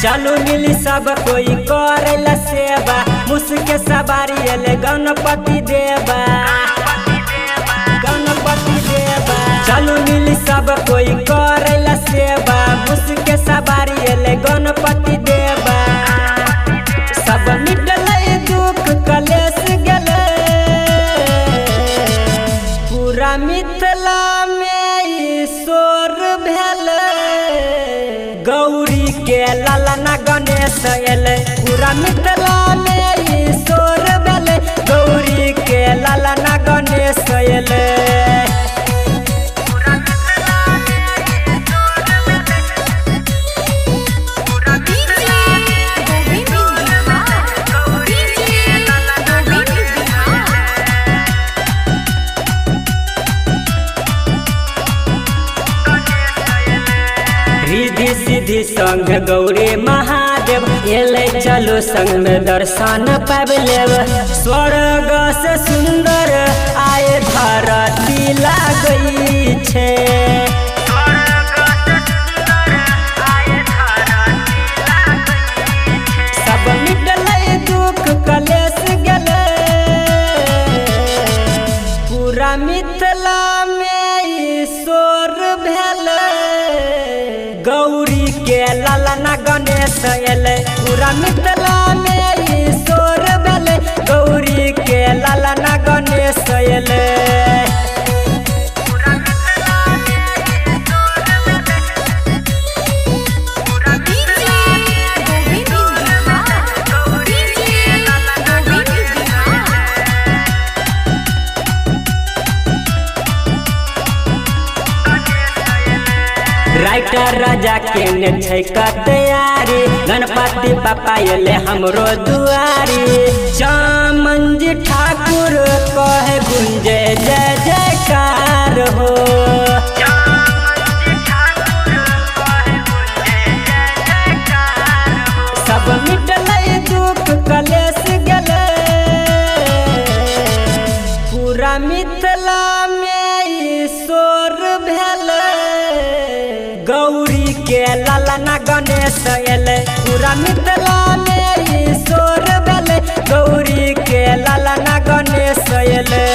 चलू मिली सब कोई करेला सेवा, मुसके सवारी एले गणपति देवा, गणपति देवा। चलू मिली सब कोई करेला सेवा, मुसके सवारी एले गणपति देवा। सब मिटले दुख कलेश गेले, पूरा मिथिला में ईश्वर भेले। गौरी के लालना गणेश एले, पूरा मिथिला में ईश्वर भेले। गौरी के लालना गणेश एले। रिद्धि सिद्धि संग गौरी महादेव एले, चलो संग में दर्शन पाब लेब। स्वर्ग से सुंदर आए धरती लागई छे, सब मिटले दुख कलेश गेले। पूरा मिथिला में ईश्वर भेले। गौरी के लालना गणेश एले, पूरा मिथिला में ईश्वर भेले। गौरी के लालना गणेश एले। राइटर राजा के ने छै का तैयारी, गणपति पापा एले हमरो दुआरी। चामंजी ठाकुर कहे गुंजे जय जयकार हो, सब मिटले दुख कलेश गेले। पूरा मिथिला में ईश्वर भेले। गौरी के लालना गणेश एले, पूरा मिथिला में ईश्वर भेले। गौरी के लालना गणेश एले।